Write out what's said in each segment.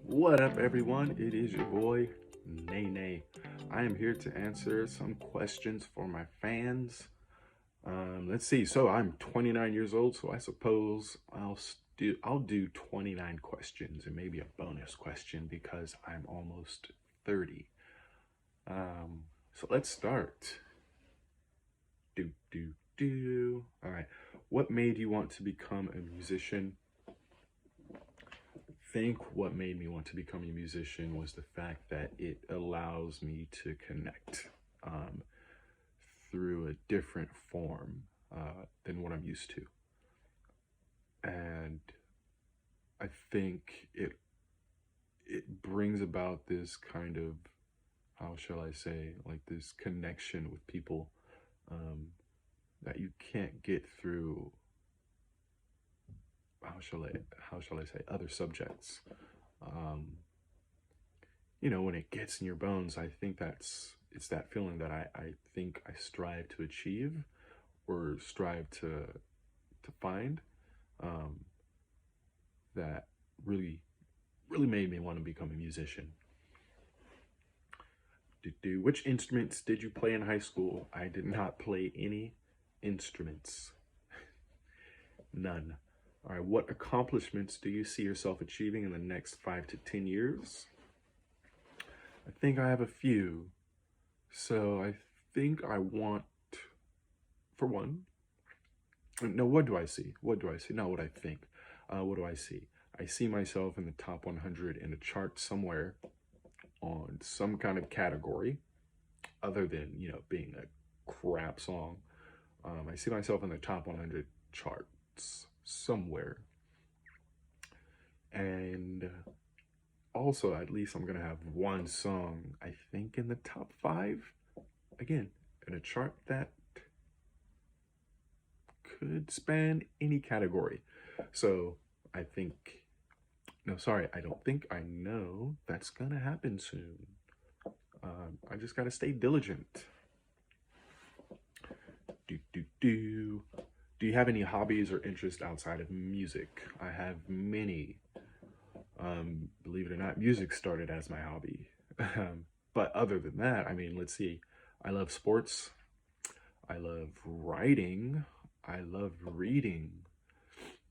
What up, everyone? It is your boy, NayNay. I am here to answer some questions for my fans. Let's see. So I'm 29 years old, so I suppose I'll do 29 questions and maybe a bonus question because I'm almost 30. So let's start. All right. What made you want to become a musician? Think what made me want to become a musician was the fact that it allows me to connect um, through a different form than what I'm used to. And I think it brings about this kind of, how shall I say, like this connection with people um, that you can't get through, how shall I how shall I say, other subjects. Um, when it gets in your bones, I think it's that feeling that I think I strive to achieve or strive to find um, that really made me want to become a musician. Which instruments did you play in high school? I did not play any instruments. None. All right, what accomplishments do you see yourself achieving in the next 5 to 10 years? I think I have a few. So I think I want, for one, no, what do I see? What do I see? Not what I think. What do I see? I see myself in the top 100 in a chart somewhere on some kind of category other than, being a crap song. I see myself in the top 100 charts somewhere. And also, at least I'm going to have one song, I think, in the top five. Again, in a chart that could span any category. So I think, no, sorry, I don't think, I know that's gonna happen soon. I just gotta stay diligent. Do, do, do. Do you have any hobbies or interests outside of music? I have many. Believe it or not, music started as my hobby. But other than that, I mean, let's see. I love sports. I love writing. I love reading.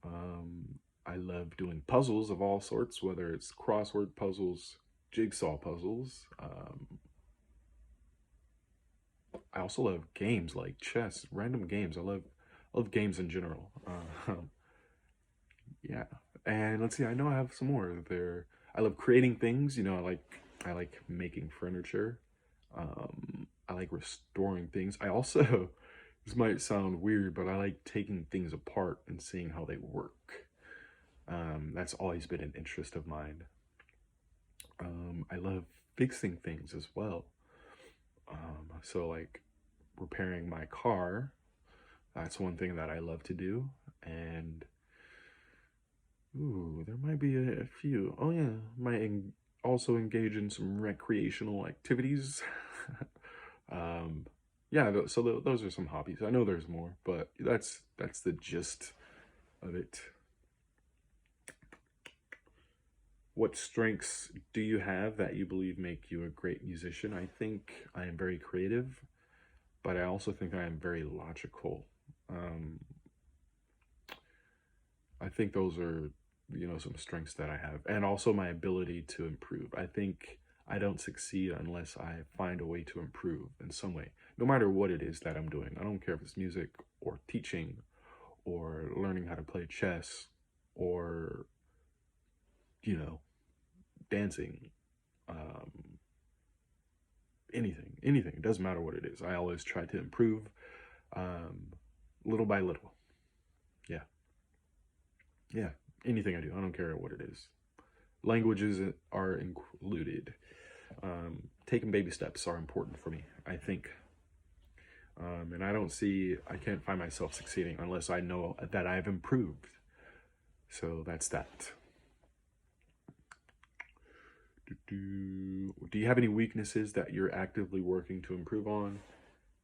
I love doing puzzles of all sorts, whether it's crossword puzzles, jigsaw puzzles. I also love games like chess, random games. I love games in general. Yeah, and let's see. I know I have some more there. I love creating things. I like making furniture. I like restoring things. I also, this might sound weird, but I like taking things apart and seeing how they work. That's always been an interest of mine. I love fixing things as well. So like repairing my car, that's one thing that I love to do. And ooh, there might be a few. Oh yeah, also engage in some recreational activities. um, yeah, so those are some hobbies. I know there's more, but that's the gist of it. What strengths do you have that you believe make you a great musician? I think I am very creative, but I also think I am very logical. Um, I think those are, some strengths that I have, and also my ability to improve. I think I don't succeed unless I find a way to improve in some way, no matter what it is that I'm doing. I don't care if it's music or teaching or learning how to play chess or, you know, dancing, um, anything. It doesn't matter what it is. I always try to improve um, little by little. Yeah, yeah. Anything I do, I don't care what it is. Languages are included. Taking baby steps are important for me, I think. And I can't find myself succeeding unless I know that I've improved. So that's that. Do you have any weaknesses that you're actively working to improve on?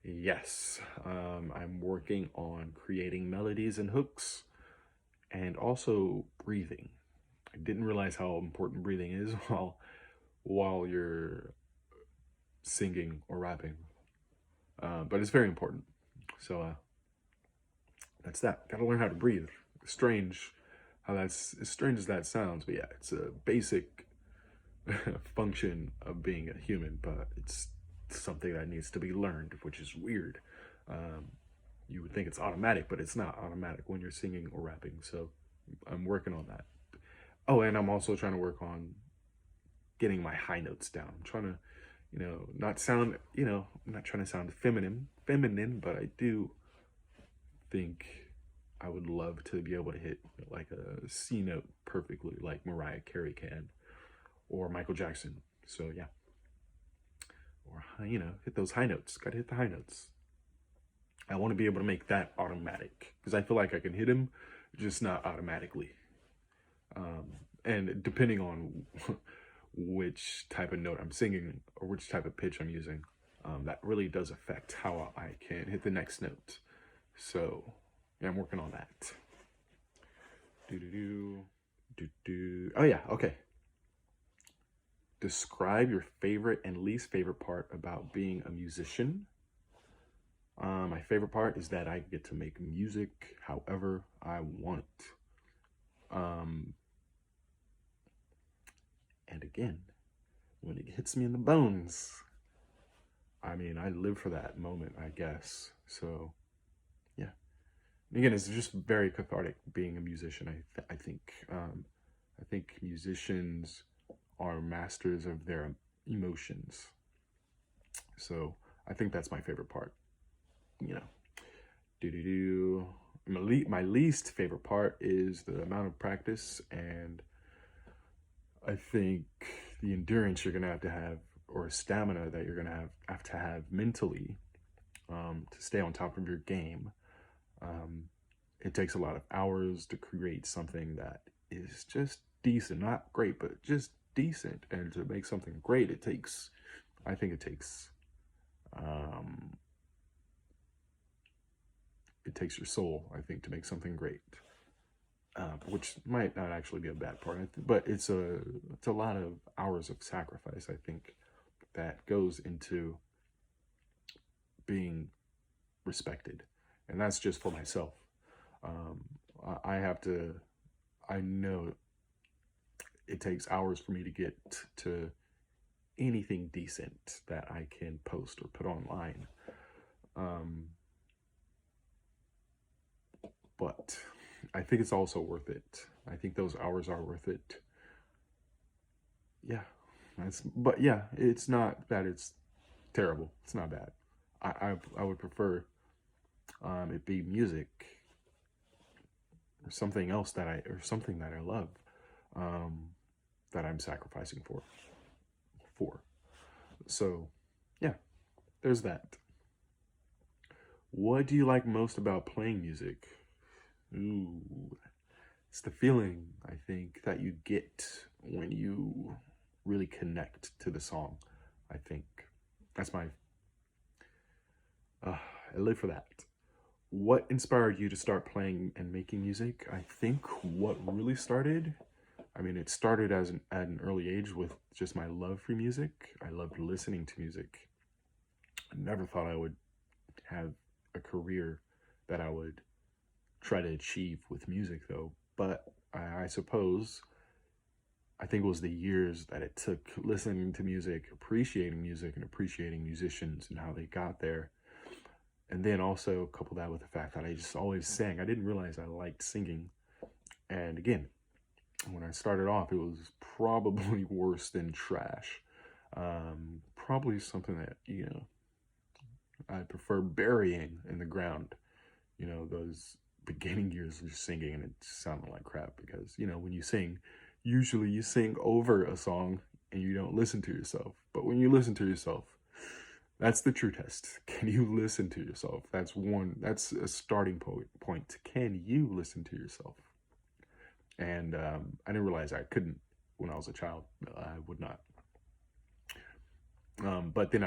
Yes, I'm working on creating melodies and hooks and also breathing. I didn't realize how important breathing is while you're singing or rapping. But it's very important. So that's that. Gotta learn how to breathe. Strange how that's as strange as that sounds, but yeah, it's a basic function of being a human, but it's something that needs to be learned, which is weird. Um, you would think it's automatic, but it's not automatic when you're singing or rapping. So I'm working on that. Oh, and I'm also trying to work on getting my high notes down. I'm trying to, not sound, I'm not trying to sound feminine, but I do think I would love to be able to hit like a C note perfectly, like Mariah Carey can, or Michael Jackson. So yeah, or hit those high notes. Got to hit the high notes. I want to be able to make that automatic because I feel like I can hit them, just not automatically. And depending on which type of note I'm singing or which type of pitch I'm using, that really does affect how I can hit the next note. So yeah, I'm working on that. Oh yeah, okay. Describe your favorite and least favorite part about being a musician. My favorite part is that I get to make music however I want. And again, when it hits me in the bones, I mean, I live for that moment, I guess. So, yeah. And again, it's just very cathartic being a musician. I think I think musicians are masters of their emotions. So I think that's my favorite part. You know, do do do. My least favorite part is the amount of practice, and I think the endurance you're gonna have, or stamina that you're gonna have to have mentally, to stay on top of your game. It takes a lot of hours to create something that is just decent, not great, but just decent. And to make something great, I think um, it takes your soul, I think, to make something great. Which might not actually be a bad part, but it's a lot of hours of sacrifice, I think, that goes into being respected, and that's just for myself. Um, I have to. I know it takes hours for me to get to anything decent that I can post or put online. Um, but I think it's also worth it. I think those hours are worth it. Yeah, but yeah, it's not that it's terrible. It's not bad. I would prefer it be music or something else or something that I love, um, that I'm sacrificing for. So yeah, there's that. What do you like most about playing music? Ooh, it's the feeling, I think, that you get when you really connect to the song. I think that's I live for that. What inspired you to start playing and making music? I think what really started, I mean, it started at an early age with just my love for music. I loved listening to music. I never thought I would have a career that I would try to achieve with music, though. But I suppose I think it was the years that it took listening to music, and appreciating musicians and how they got there. And then also couple that with the fact that I just always sang. I didn't realize I liked singing. And again, when I started off, it was probably worse than trash. Probably something that, I prefer burying in the ground. Those beginning years of singing, and it sounded like crap because, when you sing, usually you sing over a song and you don't listen to yourself. But when you listen to yourself, that's the true test. Can you listen to yourself? That's a starting point. Can you listen to yourself? And I didn't realize I couldn't when I was a child. I would not. But then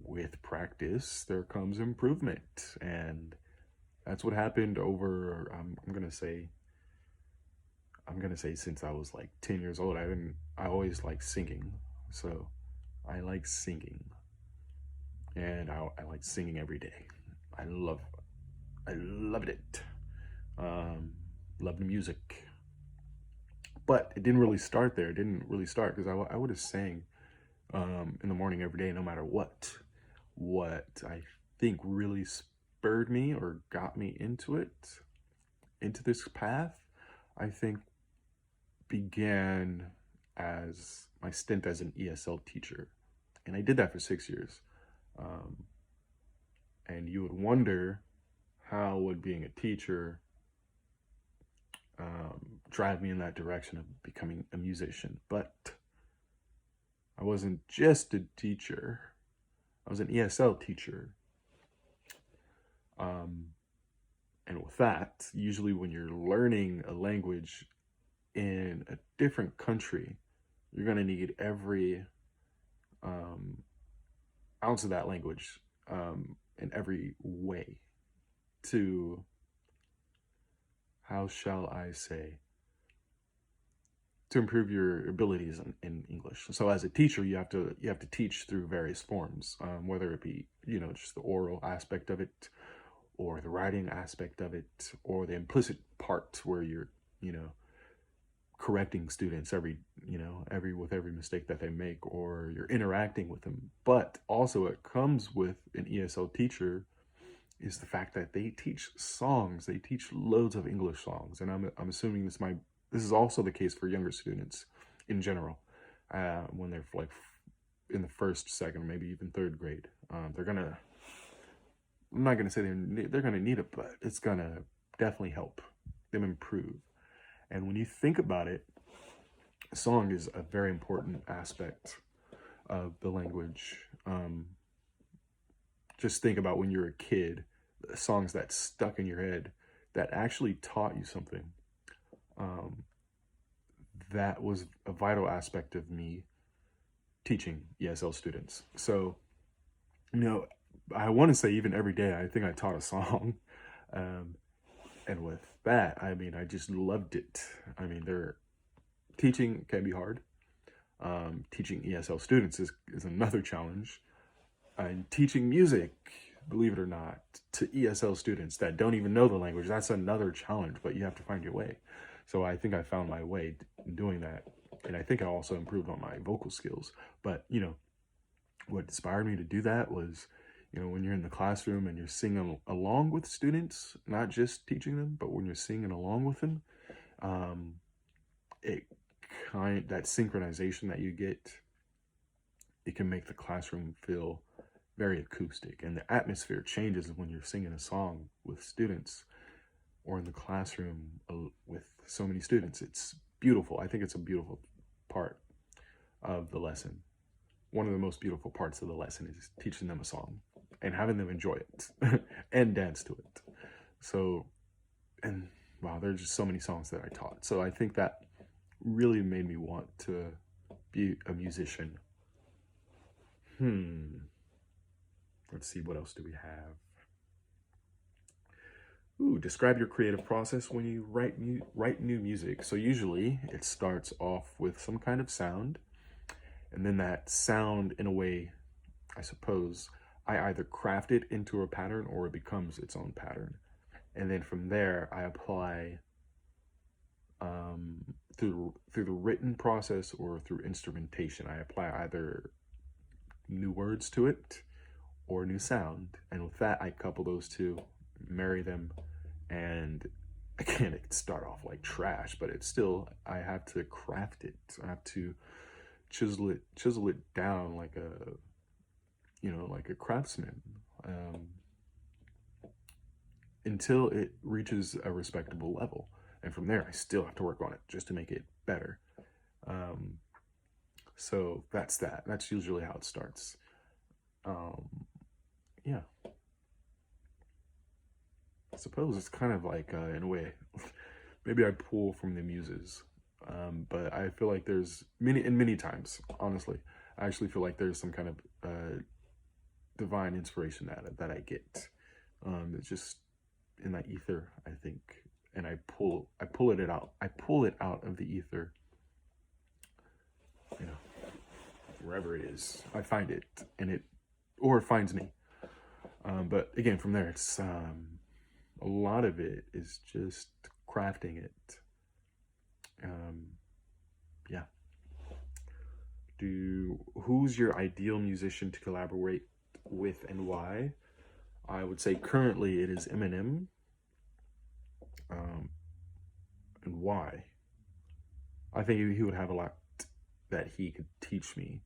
with practice, there comes improvement. And that's what happened over, I'm going to say, I'm gonna say since I was like 10 years old. I always liked singing. So I like singing, and I like singing every day. I love, I loved it. Um, Loved the music. But it didn't really start there. It didn't really start because I would have sang in the morning every day, no matter what. What I think really spurred me or got me into it, into this path, I think began as my stint as an ESL teacher. And I did that for 6 years. Um, and you would wonder how would being a teacher drive me in that direction of becoming a musician. But I wasn't just a teacher. I was an ESL teacher. And with that, usually when you're learning a language in a different country, you're going to need every ounce of that language in every way to, how shall I say, to improve your abilities in English. So as a teacher, you have to teach through various forms, whether it be, you know, just the oral aspect of it, or the writing aspect of it, or the implicit part where you're, you know, correcting students every mistake that they make, or you're interacting with them. But also it comes with an ESL teacher is the fact that they teach songs. They teach loads of English songs, and I'm assuming this is also the case for younger students in general. When they're like in the first, second, maybe even third grade, they're gonna. I'm not gonna say they're gonna need it, but it's gonna definitely help them improve. And when you think about it, song is a very important aspect of the language. Just think about when you're a kid, the songs that stuck in your head that actually taught you something. That was a vital aspect of me teaching ESL students. So, you know, I want to say even every day, I think I taught a song. And with that, I mean, I just loved it. I mean, teaching can be hard. Teaching ESL students is another challenge. And teaching music, believe it or not, to ESL students that don't even know the language, that's another challenge, but you have to find your way. So I think I found my way in doing that. And I think I also improved on my vocal skills. But, you know, what inspired me to do that was, you know, when you're in the classroom and you're singing along with students, not just teaching them, but when you're singing along with them, that synchronization that you get, it can make the classroom feel very acoustic, and the atmosphere changes when you're singing a song with students or in the classroom with so many students. It's beautiful. I think it's a beautiful part of the lesson. One of the most beautiful parts of the lesson is teaching them a song and having them enjoy it and dance to it. So, and wow, there's just so many songs that I taught. So I think that really made me want to be a musician. Let's see, what else do we have? Ooh, describe your creative process when you write new music. So usually it starts off with some kind of sound, and then that sound, in a way, I suppose, I either craft it into a pattern or it becomes its own pattern. And then from there, I apply through the written process or through instrumentation. I apply either new words to it or new sound. And with that, I couple those two, marry them, and again, it can start off like trash, but it's still, I have to craft it. I have to chisel it down like a craftsman, until it reaches a respectable level. And from there, I still have to work on it just to make it better. So that's that. That's usually how it starts. Yeah. I suppose it's kind of like, in a way, maybe I pull from the muses. But I feel like there's many times, honestly, I actually feel like there's some kind of divine inspiration that I get. It's just in that ether, I think, and I pull it out of the ether, you know, wherever it is. I find it, and it finds me. But again, from there, it's a lot of it is just crafting it. Yeah. Who's your ideal musician to collaborate with and why? I would say currently it is Eminem. And why? I think he would have a lot that he could teach me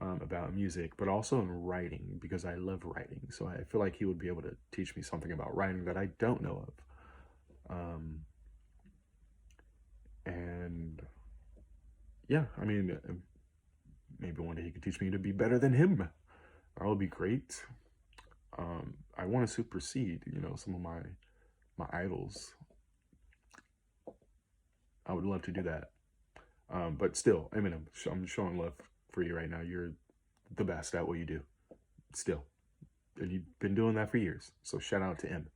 about music, but also in writing, because I love writing. So I feel like he would be able to teach me something about writing that I don't know of. And yeah, I mean, maybe one day he could teach me to be better than him. That would be great. I want to supersede, some of my idols. I would love to do that. But still, Eminem, I'm showing love for you right now. You're the best at what you do. Still. And you've been doing that for years. So shout out to him.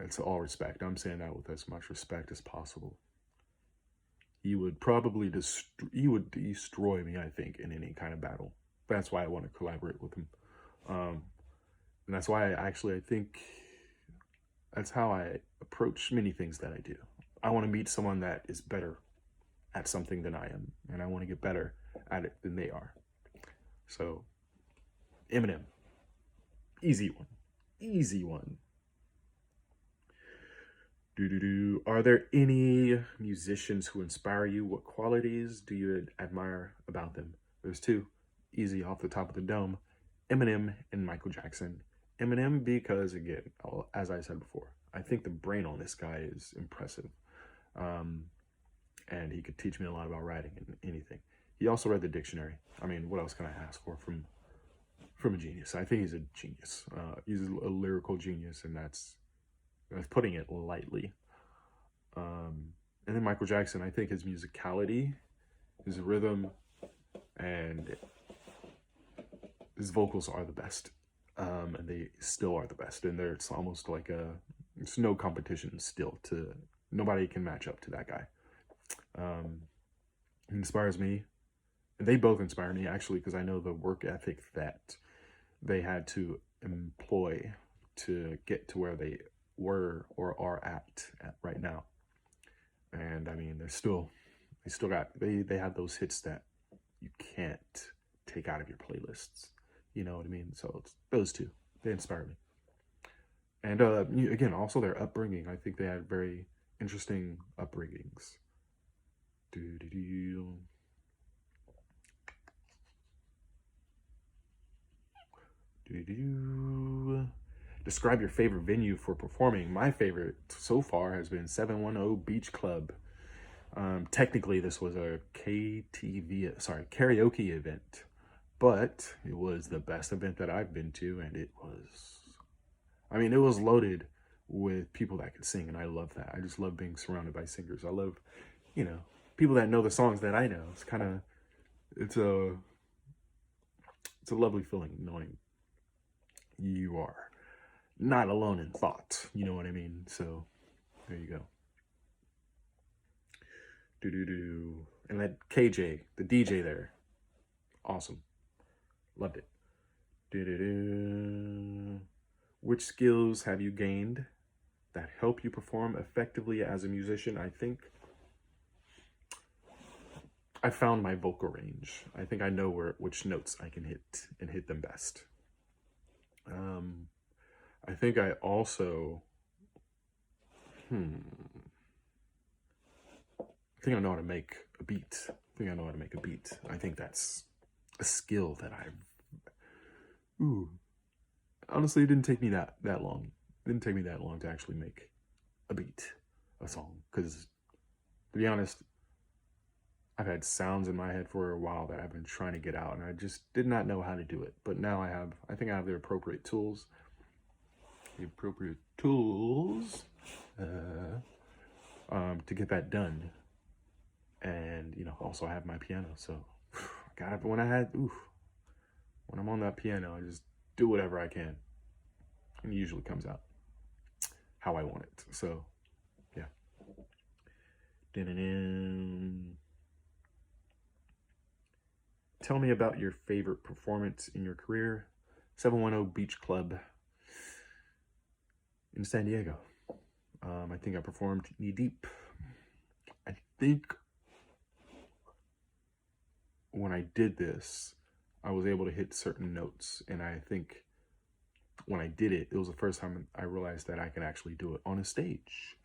It's all respect. I'm saying that with as much respect as possible. He would probably destroy me, I think, in any kind of battle. That's why I want to collaborate with him. And that's why I think that's how I approach many things that I do. I want to meet someone that is better at something than I am, and I want to get better at it than they are. So, Eminem, easy one. Are there any musicians who inspire you? What qualities do you admire about them? There's two, easy off the top of the dome: Eminem and Michael Jackson. Eminem because, again, as I said before, I think the brain on this guy is impressive. And he could teach me a lot about writing and anything. He also read the dictionary. I mean, what else can I ask for from a genius? I think he's a genius. He's a lyrical genius, and that's putting it lightly. And then Michael Jackson, I think his musicality, his rhythm, and his vocals are the best. And they still are the best. And it's almost like it's no competition still. Nobody can match up to that guy. He inspires me. And they both inspire me, actually, because I know the work ethic that they had to employ to get to where they were or are at right now. And I mean, they have those hits that you can't take out of your playlists. You know what I mean? So it's those two. They inspire me. And again, also their upbringing. I think they had very interesting upbringings. Describe your favorite venue for performing. My favorite so far has been 710 Beach Club. Technically, this was a karaoke event, but it was the best event that I've been to, and it was loaded with people that could sing, and I love that. I just love being surrounded by singers. I love, people that know the songs that I know. It's a lovely feeling knowing you are not alone in thought. You know what I mean? So there you go. And that KJ, the DJ there, awesome. Loved it. Which skills have you gained that help you perform effectively as a musician? I think I found my vocal range. I think I know which notes I can hit and hit them best. I think I also, I think I know how to make a beat. I think that's a skill that honestly, it didn't take me that long. It didn't take me that long to actually make a song. Because, to be honest, I've had sounds in my head for a while that I've been trying to get out, and I just did not know how to do it. But now I think I have the appropriate tools. To get that done. And, also I have my piano. So, when I'm on that piano, I just do whatever I can. And it usually comes out. how I want it. So, yeah. Dun-dun-dun. Tell me about your favorite performance in your career. 710 Beach Club in San Diego. I think I performed Knee Deep. I think when I did this, I was able to hit certain notes, and I think when I did it, it was the first time I realized that I could actually do it on a stage.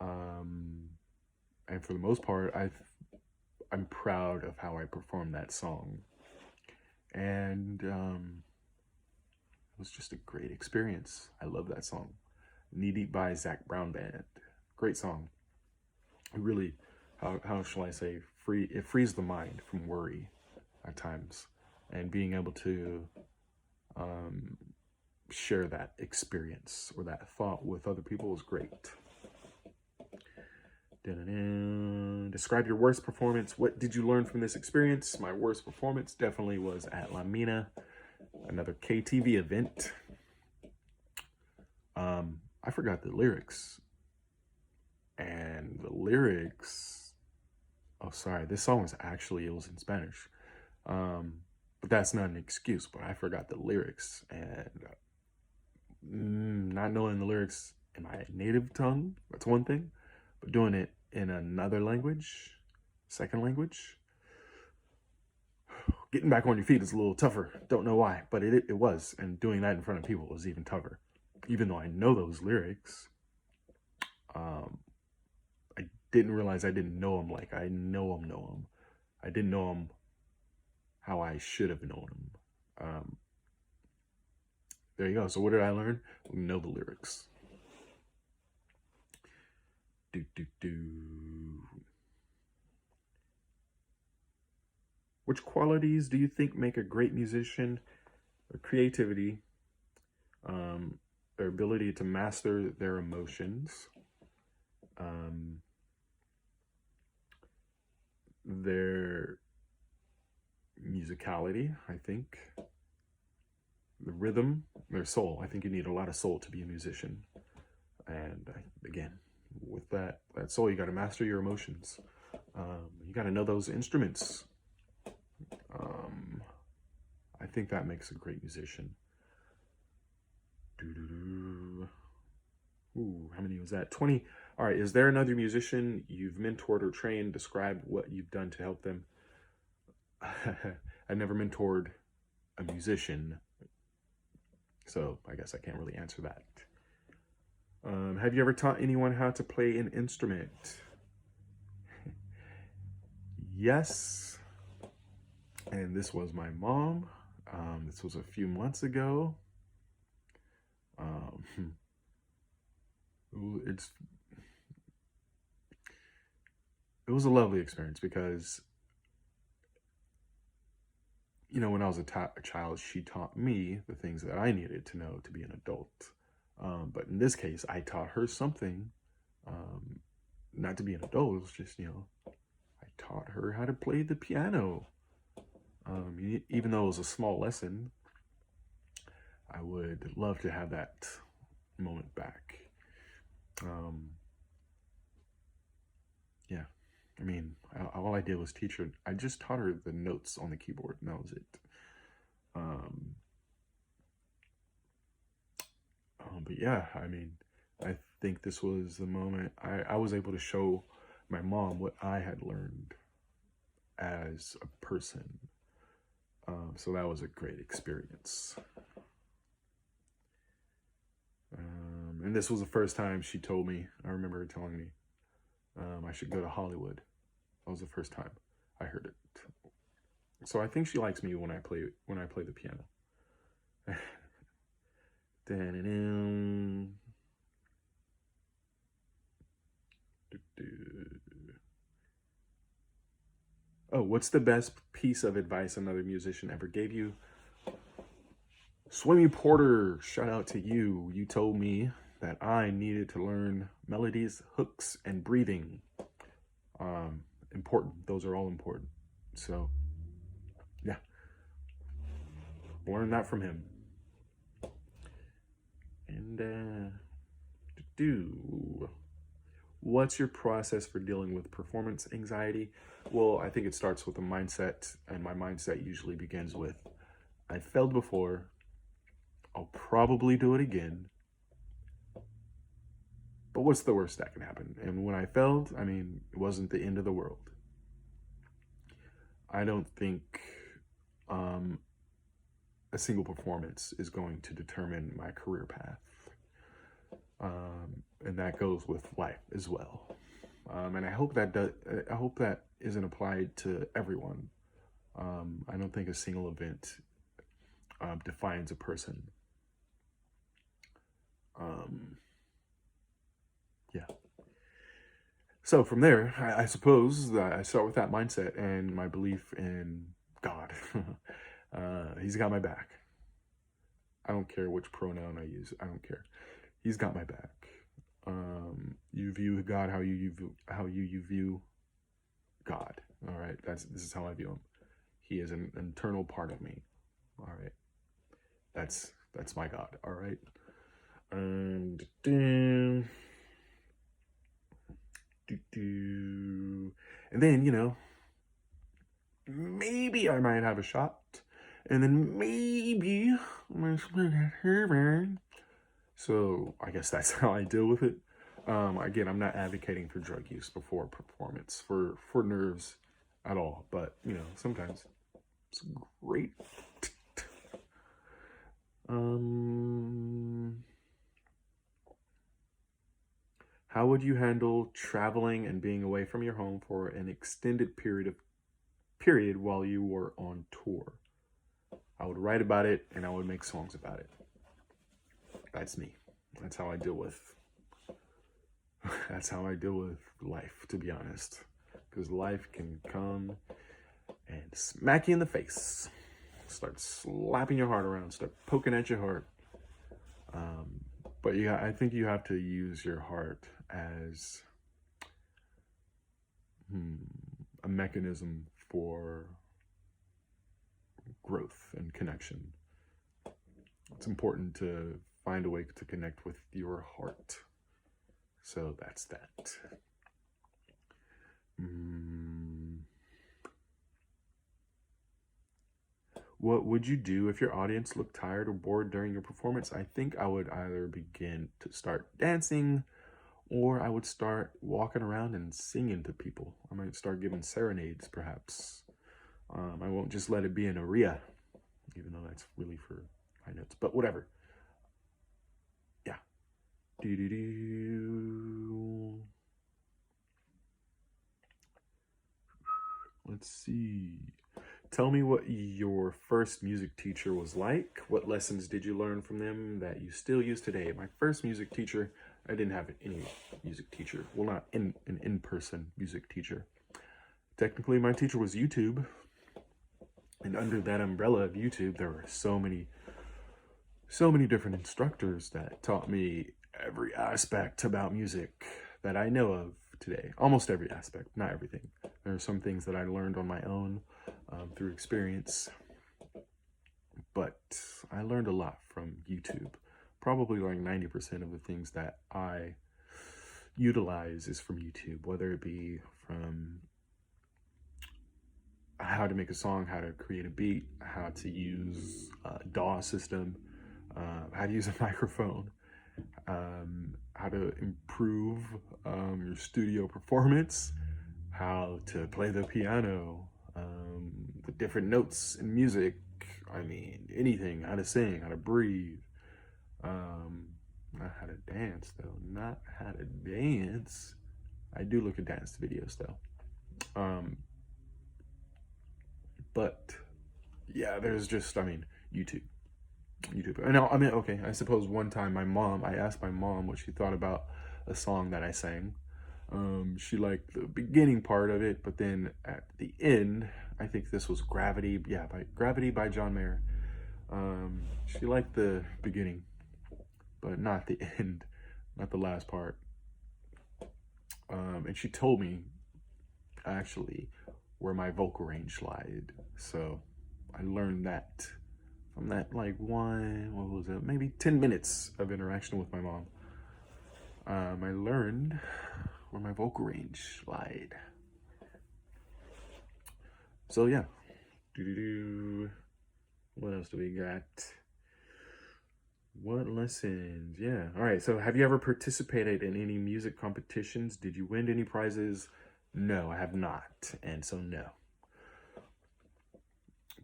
And for the most part, I'm proud of how I performed that song. And it was just a great experience. I love that song. Knee Deep by Zach Brown Band. Great song. It really, how shall I say, it frees the mind from worry at times. And being able to share that experience or that thought with other people is great. Describe your worst performance. What did you learn from this experience? My worst performance definitely was at La Mina, another KTV event. I forgot the lyrics. And the lyrics, oh, sorry, this song was actually, it was in Spanish. But that's not an excuse, but I forgot the lyrics. And not knowing the lyrics in my native tongue, that's one thing. But doing it in another language, second language, getting back on your feet is a little tougher. Don't know why, but it was. And doing that in front of people was even tougher. Even though I know those lyrics, I didn't realize I didn't know them like I know them. I didn't know them how I should have known them. There you go. So what did I learn? Know the lyrics. Which qualities do you think make a great musician? Their creativity, their ability to master their emotions, their musicality, I think, the rhythm, their soul. I think you need a lot of soul to be a musician. And again, with that soul, you got to master your emotions. You got to know those instruments. I think that makes a great musician. Ooh, how many was that? 20. All right, is there another musician you've mentored or trained? Describe what you've done to help them. I never mentored a musician, so I guess I can't really answer that. Have you ever taught anyone how to play an instrument? Yes. And this was my mom. This was a few months ago. It was a lovely experience because, you know, when I was a child, she taught me the things that I needed to know to be an adult. But in this case, I taught her something, not to be an adult. It was just, you know, I taught her how to play the piano. Even though it was a small lesson, I would love to have that moment back. Yeah, I mean, all I did was teach her. I just taught her the notes on the keyboard, and that was it. But yeah, I mean, I think this was the moment I was able to show my mom what I had learned as a person. So that was a great experience. And this was the first time she told me, I remember her telling me, I should go to Hollywood. That was the first time I heard it. So I think she likes me when I play the piano. Oh, what's the best piece of advice another musician ever gave you? Swimmy Porter, shout out to you. You told me that I needed to learn melodies, hooks, and breathing. Important. Those are all important. So, yeah. Learn that from him. And do. What's your process for dealing with performance anxiety? Well, I think it starts with a mindset, and my mindset usually begins with, I failed before, I'll probably do it again, but what's the worst that can happen? And when I failed, I mean, it wasn't the end of the world. I don't think a single performance is going to determine my career path. And that goes with life as well. And I hope that isn't applied to everyone. I don't think a single event defines a person. Yeah. So from there, I suppose that I start with that mindset and my belief in God. He's got my back. I don't care which pronoun I use. I don't care. He's got my back. You view God how you view God. All right. This is how I view him. He is an internal part of me. All right. That's my God. All right. And then, you know, maybe I might have a shot, and then maybe I'm gonna split at heaven. So I guess that's how I deal with it. Again, I'm not advocating for drug use before performance for nerves at all, but you know, sometimes it's great. How would you handle traveling and being away from your home for an extended period while you were on tour? I would write about it and I would make songs about it. That's me. That's how I deal with life, to be honest. Because life can come and smack you in the face. Start slapping your heart around, start poking at your heart. But yeah, I think you have to use your heart as a mechanism for growth and connection. It's important to find a way to connect with your heart. So that's that. What would you do if your audience looked tired or bored during your performance? I think I would either begin to start dancing, or I would start walking around and singing to people. I might start giving serenades, perhaps. I won't just let it be an aria, even though that's really for high notes, but whatever. Yeah. Let's see. Tell me what your first music teacher was like. What lessons did you learn from them that you still use today? My first music teacher, I didn't have any music teacher. Well, not an in-person music teacher. Technically, my teacher was YouTube. And under that umbrella of YouTube, there were so many different instructors that taught me every aspect about music that I know of today. Almost every aspect, not everything. There are some things that I learned on my own through experience, but I learned a lot from YouTube. Probably like 90% of the things that I utilize is from YouTube, whether it be from how to make a song, how to create a beat, how to use a DAW system, how to use a microphone, how to improve your studio performance, how to play the piano, the different notes in music. I mean, anything, how to sing, how to breathe. Not how to dance, though. Not how to dance. I do look at dance videos, though. But yeah, there's just, I mean, YouTube. And I mean, okay, I suppose one time I asked my mom what she thought about a song that I sang. She liked the beginning part of it, but then at the end, I think this was Gravity by John Mayer. She liked the beginning, but not the end, not the last part. And she told me, actually, where my vocal range lied. So I learned that from that, like, maybe 10 minutes of interaction with my mom. I learned where my vocal range lied. So yeah. What else do we got? What lessons? Yeah. All right. So have you ever participated in any music competitions? Did you win any prizes? No, I have not. And so no.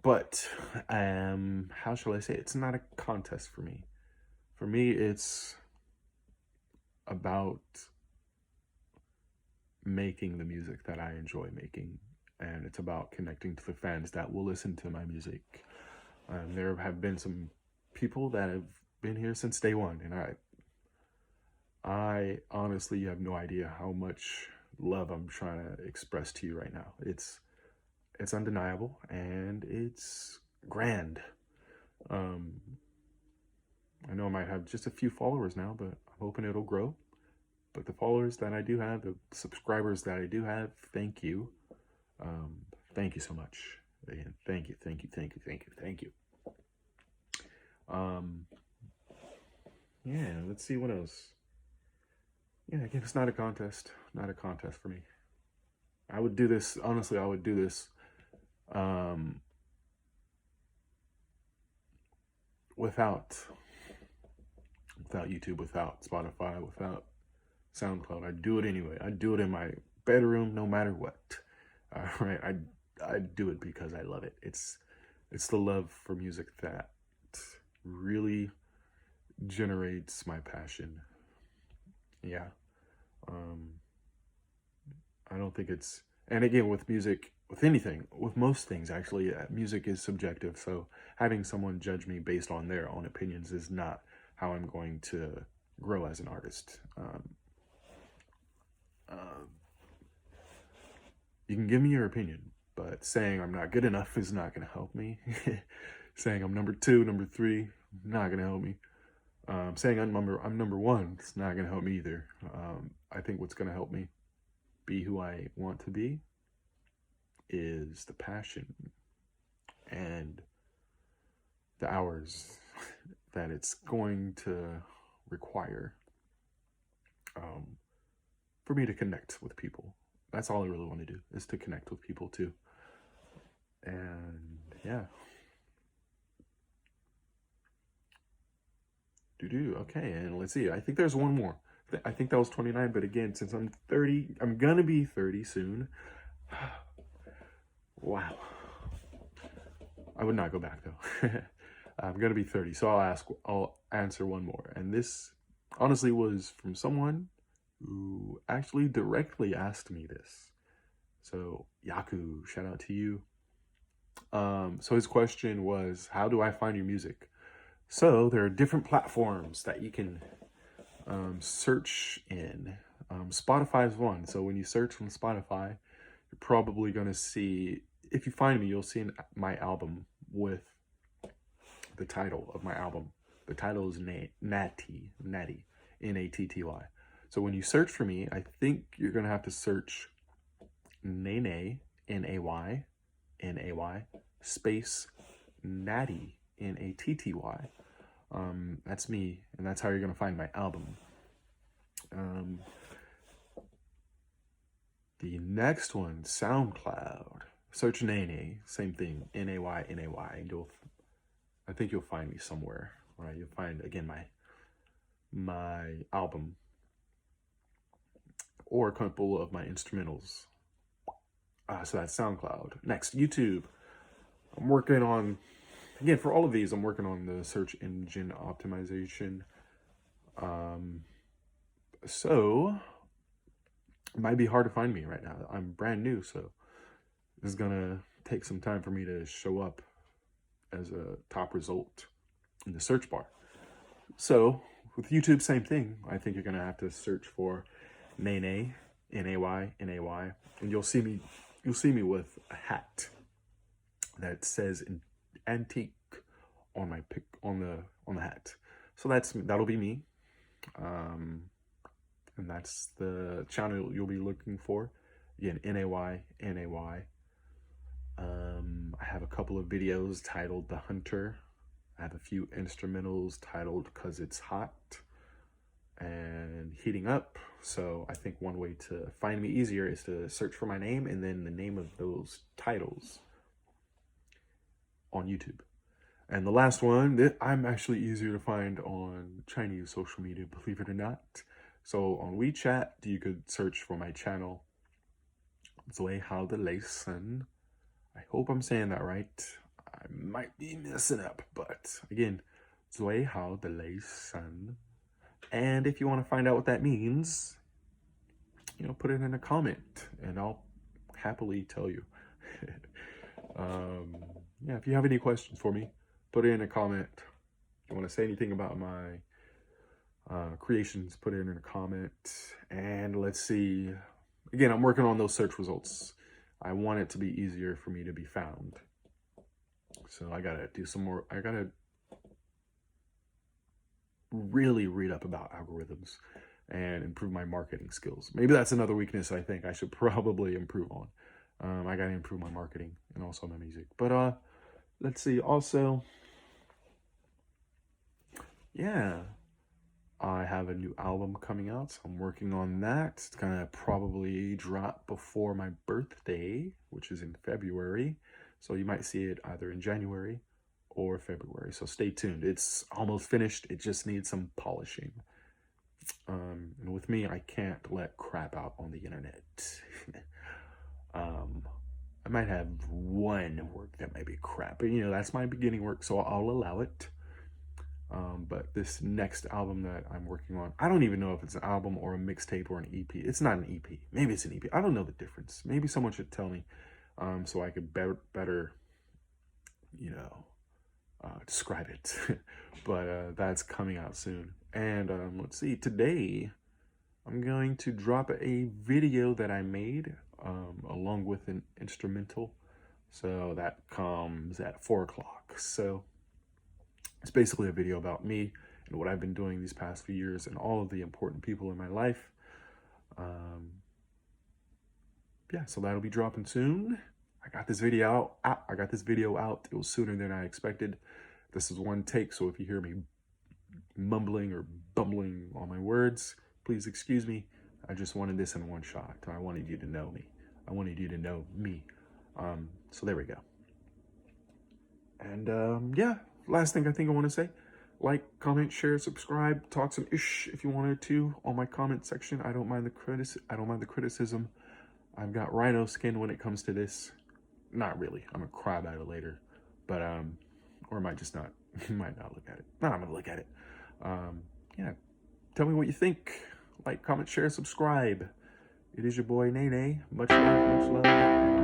But how shall I say? It's not a contest for me. For me, it's about making the music that I enjoy making, and it's about connecting to the fans that will listen to my music. There have been some people that have been here since day one, and I honestly have no idea how much love I'm trying to express to you right now. It's undeniable, and it's grand. Um, I know I might have just a few followers now, but I'm hoping it'll grow. But the followers that I do have, the subscribers that I do have, thank you. Thank you so much. Again, thank you, thank you, thank you, thank you, thank you. Yeah, let's see what else. Yeah, again, it's not a contest. Not a contest for me. I would do this, honestly, I would do this without YouTube, without Spotify, without SoundCloud. I'd do it anyway. I'd do it in my bedroom no matter what. All right, I'd do it because I love it. It's the love for music that really generates my passion. Yeah. I don't think it's, and again, with music, with anything, with most things actually, music is subjective. So having someone judge me based on their own opinions is not how I'm going to grow as an artist. You can give me your opinion, but saying I'm not good enough is not going to help me. Saying I'm number 2, number 3, not going to help me. Saying I'm number 1, it's not going to help me either. I think what's going to help me be who I want to be is the passion and the hours that it's going to require for me to connect with people. That's all I really want to do, is to connect with people too. And yeah. Okay, and let's see. I think there's one more. I think that was 29, but again, since I'm 30, I'm gonna be 30 soon. Wow. I would not go back though. I'm gonna be 30, so I'll answer one more. And this honestly was from someone who actually directly asked me this. So Yaku, shout out to you. So his question was, how do I find your music? So there are different platforms that you can search in. Spotify is one. So when you search on Spotify, you're probably going to see, if you find me, you'll see my album with the title of my album. The title is Natty, Natty. So when you search for me, I think you're going to have to search NayNay, Nay, space Natty, Natty. That's me, and that's how you're gonna find my album. The next one, SoundCloud. Search NayNay, same thing, Nay, and I think you'll find me somewhere. All right, you'll find again my album or a couple of my instrumentals. So that's SoundCloud. Next, YouTube. I'm working on, again, for all of these, I'm working on the search engine optimization. So it might be hard to find me right now. I'm brand new, so this is gonna take some time for me to show up as a top result in the search bar. So with YouTube, same thing. I think you're gonna have to search for NayNay, Nay, and you'll see me with a hat that says antique on my pic on the hat. So that'll be me. And that's the channel you'll be looking for. Again, Nay. I have a couple of videos titled The Hunter. I have a few instrumentals titled Cause It's Hot. And heating up. So I think one way to find me easier is to search for my name and then the name of those titles on YouTube. And the last one, that I'm actually easier to find on Chinese social media, believe it or not. So on WeChat, you could search for my channel, Zui Hao de Lei Sun. I hope I'm saying that right. I might be messing up, but again, Zui Hao de Lei Sun. And if you want to find out what that means, you know, put it in a comment and I'll happily tell you. Yeah, if you have any questions for me, put it in a comment. If you want to say anything about my creations, put it in a comment. And let's see. Again, I'm working on those search results. I want it to be easier for me to be found. So I gotta do some more. I gotta really read up about algorithms and improve my marketing skills. Maybe that's another weakness I think I should probably improve on. I gotta improve my marketing and also my music. But let's see. Also, yeah, I have a new album coming out, so I'm working on that. It's gonna probably drop before my birthday, which is in February. So you might see it either in January or February. So stay tuned. It's almost finished. It just needs some polishing. And with me, I can't let crap out on the internet. I might have one work that might be crap, but you know, that's my beginning work, so I'll allow it. But this next album that I'm working on, I don't even know if it's an album or a mixtape or an EP. It's not an EP. Maybe it's an EP. I don't know the difference. Maybe someone should tell me, so I could better, you know, describe it. But that's coming out soon. And let's see, today I'm going to drop a video that I made along with an instrumental. So that comes at 4 o'clock. So it's basically a video about me and what I've been doing these past few years and all of the important people in my life. Yeah, so that'll be dropping soon. I got this video out. It was sooner than I expected. This is one take, so if you hear me mumbling or bumbling on my words, please excuse me. I just wanted this in one shot. I wanted you to know me. I wanted you to know me. So there we go. And yeah, last thing I think I want to say, like, comment, share, subscribe, talk some ish if you wanted to on my comment section. I don't mind the criticism. I've got rhino skin when it comes to this. Not really. I'm gonna cry about it later, but or I might just not. Might not look at it. No, I'm gonna look at it. Yeah, tell me what you think. Like, comment, share, subscribe. It is your boy NayNay. Much love, much love.